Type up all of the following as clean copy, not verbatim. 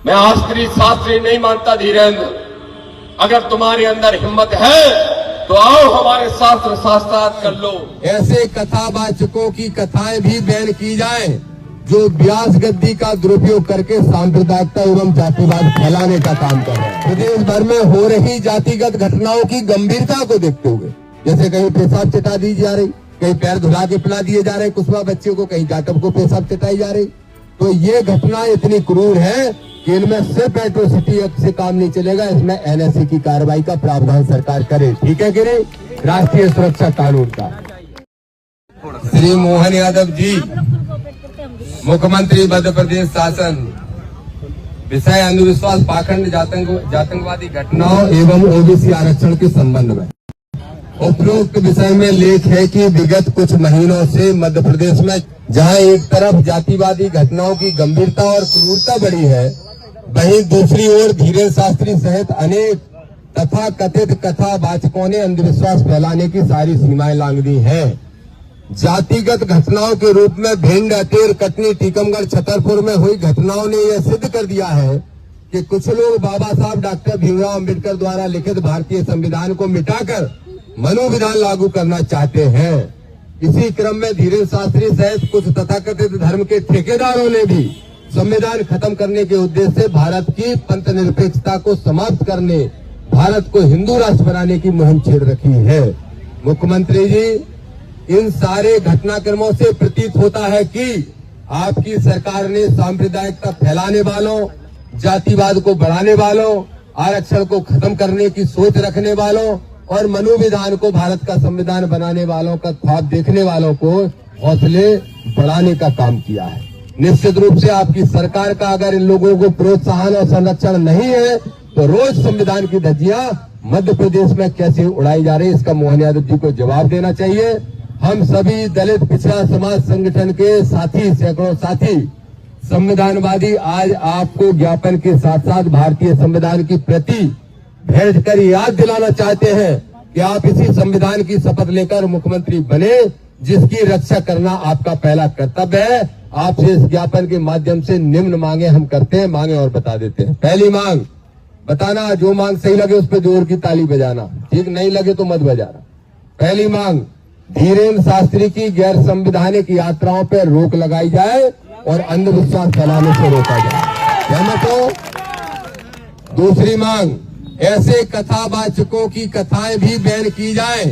मैं शास्त्री शास्त्री नहीं मानता धीरेन्द्र, अगर तुम्हारे अंदर हिम्मत है तो आओ हमारे शास्त्र शास्त्रार्थ कर लो। ऐसे कथावाचकों की कथाएं भी बैन की जाए जो व्यास गद्दी का दुरुपयोग करके सांप्रदायिकता एवं जातिवाद फैलाने का काम कर रहे हैं। प्रदेश भर में हो रही जातिगत घटनाओं की गंभीरता को देखते हुए, जैसे कहीं पेशाब चटा दी जा रही, कहीं पैर धुला के पिला दिए जा रहे कुछ बच्चे को, कहीं जाटव को पेशाब चटाई जा रही, तो ये घटना इतनी क्रूर है कि इनमें सिर्फ एट्रोसिटी एक्ट से काम नहीं चलेगा, इसमें एनएसए की कार्रवाई का प्रावधान सरकार करे। ठीक है कि नहीं? राष्ट्रीय सुरक्षा कानून का। श्री मोहन यादव जी, मुख्यमंत्री मध्य प्रदेश शासन, विषय अंधविश्वास, पाखंड, आतंकवादी घटनाओं एवं ओबीसी आरक्षण के संबंध में उपरोक्त विषय में लेख है कि विगत कुछ महीनों से मध्य प्रदेश में जहां एक तरफ जातिवादी घटनाओं की गंभीरता और क्रूरता बढ़ी है, वहीं दूसरी ओर धीरेन्द्र शास्त्री सहित अनेक तथा कथित कथावाचकों ने अंधविश्वास फैलाने की सारी सीमाएं लांघ दी हैं। जातिगत घटनाओं के रूप में भिंड, अटेर, कटनी, टीकमगढ़, छतरपुर में हुई घटनाओं ने यह सिद्ध कर दिया है कि कुछ लोग बाबा साहब डॉक्टर भीमराव अम्बेडकर द्वारा लिखित भारतीय संविधान को मिटाकर मनोविधान लागू करना चाहते हैं। इसी क्रम में धीरेन्द्र शास्त्री सहित कुछ तथाकथित धर्म के ठेकेदारों ने भी संविधान खत्म करने के उद्देश्य से भारत की पंथ निरपेक्षता को समाप्त करने, भारत को हिंदू राष्ट्र बनाने की मुहिम छेड़ रखी है। मुख्यमंत्री जी, इन सारे घटनाक्रमों से प्रतीत होता है कि आपकी सरकार ने सांप्रदायिकता फैलाने वालों, जातिवाद को बढ़ाने वालों, आरक्षण को खत्म करने की सोच रखने वालों और मनोविधान को भारत का संविधान बनाने वालों का ख्वाब देखने वालों को हौसले बढ़ाने का काम किया है। निश्चित रूप से आपकी सरकार का अगर इन लोगों को प्रोत्साहन और संरक्षण नहीं है तो रोज संविधान की धज्जियां मध्य प्रदेश में कैसे उड़ाई जा रही है, इसका मोहन यादव जी को जवाब देना चाहिए। हम सभी दलित पिछड़ा समाज संगठन के साथी, सैकड़ों साथी संविधानवादी आज आपको ज्ञापन के साथ साथ भारतीय संविधान की प्रति भेज कर याद दिलाना चाहते हैं कि आप इसी संविधान की शपथ लेकर मुख्यमंत्री बने, जिसकी रक्षा करना आपका पहला कर्तव्य है। आपसे इस ज्ञापन के माध्यम से निम्न मांगे हम करते हैं, मांगे और बता देते हैं। पहली मांग बताना, जो मांग सही लगे उस पर जोर की ताली बजाना, ठीक नहीं लगे तो मत बजाना। पहली मांग, धीरेन्द्र शास्त्री की गैर संवैधानिक यात्राओं पर रोक लगाई जाए और अंधविश्वास फैलाने से रोका जाए। सहमत हो? दूसरी मांग, ऐसे कथावाचकों की कथाएं भी बैन की जाए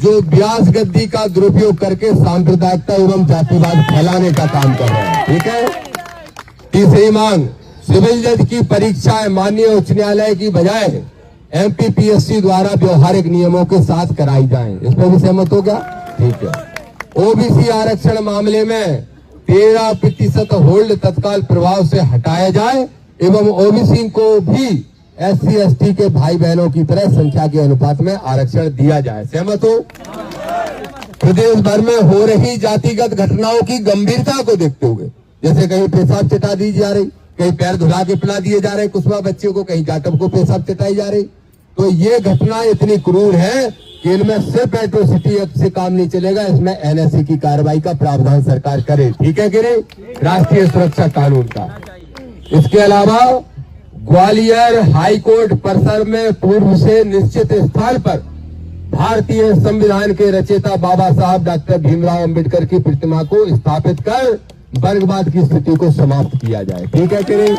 जो व्यास गद्दी का दुरुपयोग करके सांप्रदायिकता एवं जातिवाद फैलाने का काम कर रहे हैं। ठीक है? तीसरी मांग, सिविल जज की परीक्षाएं माननीय उच्च न्यायालय की बजाय एमपीपीएससी द्वारा व्यवहारिक नियमों के साथ कराई जाएं। इस पर भी सहमत हो गया? ठीक है। ओबीसी आरक्षण मामले में 13% होल्ड तत्काल प्रभाव से हटाया जाए एवं ओबीसी को भी एससी एसटी के भाई बहनों की तरह संख्या के अनुपात में आरक्षण दिया जाए। सहमत हो? प्रदेश भर में हो रही जातिगत घटनाओं की गंभीरता को देखते हुए, जैसे कहीं पेशाब चटा दी जा रही, कहीं पैर धुला के पिला दिए जा रहे कुछ बच्चे को, कहीं जाटव को पेशाब चटाई जा रही, तो ये घटना इतनी क्रूर है कि इनमें सिर्फ एट्रोसिटी एक्ट से काम नहीं चलेगा, इसमें एनएसए की कार्रवाई का प्रावधान सरकार करे। ठीक है कि नहीं? राष्ट्रीय सुरक्षा कानून का। इसके अलावा ग्वालियर हाईकोर्ट परिसर में पूर्व से निश्चित स्थान पर भारतीय संविधान के रचयिता बाबा साहब डॉक्टर भीमराव अम्बेडकर की प्रतिमा को स्थापित कर वर्गवाद की स्थिति को समाप्त किया जाए। ठीक है कि नहीं?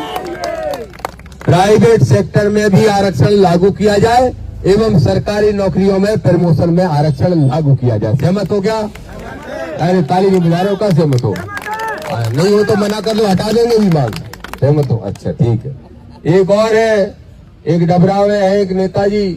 प्राइवेट सेक्टर में भी आरक्षण लागू किया जाए एवं सरकारी नौकरियों में प्रमोशन में आरक्षण लागू किया जाए। सहमत हो क्या? अरे ताली नहीं बजा रहे हो, का सहमत हो? नहीं हो तो मना कर लो, हटा देंगे भी मांग। सहमत हो? अच्छा ठीक है। एक और है, एक डबराव में है एक नेताजी,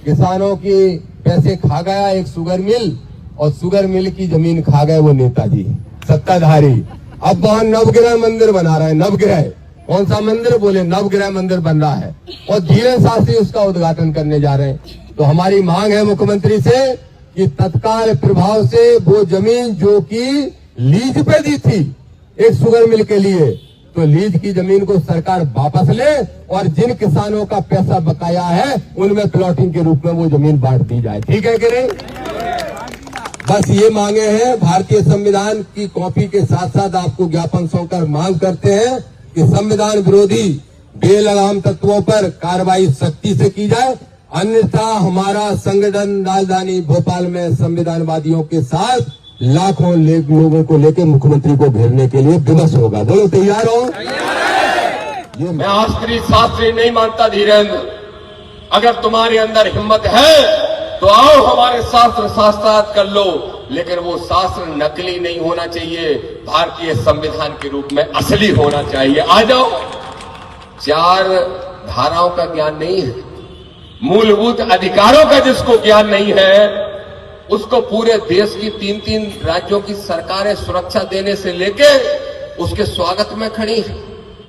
किसानों की पैसे खा गया एक शुगर मिल और शुगर मिल की जमीन खा गए वो नेताजी सत्ताधारी। अब वहां नवग्रह मंदिर बना रहे हैं। नवग्रह कौन सा मंदिर? बोले नवग्रह मंदिर बन रहा है और धीरेन्द्र शास्त्री उसका उद्घाटन करने जा रहे हैं। तो हमारी मांग है मुख्यमंत्री से कि तत्काल प्रभाव से वो जमीन जो कि लीज पे दी थी एक शुगर मिल के लिए, तो लीज की जमीन को सरकार वापस ले और जिन किसानों का पैसा बकाया है उनमें प्लॉटिंग के रूप में वो जमीन बांट दी जाए। ठीक है कि नहीं? बस ये मांगे हैं। भारतीय संविधान की कॉपी के साथ साथ आपको ज्ञापन सौंपकर मांग करते हैं कि संविधान विरोधी बेलगाम तत्वों पर कार्रवाई सख्ती से की जाए, अन्यथा हमारा संगठन राजधानी भोपाल में संविधानवादियों के साथ लाखों लोगों को लेकर मुख्यमंत्री को घेरने के लिए विवश होगा। बोलो तैयार हो? मैं शास्त्री शास्त्री नहीं मानता धीरेन्द्र। अगर तुम्हारे अंदर हिम्मत है तो आओ हमारे शास्त्र शास्त्रार्थ कर लो, लेकिन वो शास्त्र नकली नहीं होना चाहिए, भारतीय संविधान के रूप में असली होना चाहिए। आ जाओ। 4 धाराओं का ज्ञान नहीं है, मूलभूत अधिकारों का जिसको ज्ञान नहीं है, उसको पूरे देश की 3-3 राज्यों की सरकारें सुरक्षा देने से लेके उसके स्वागत में खड़ी है।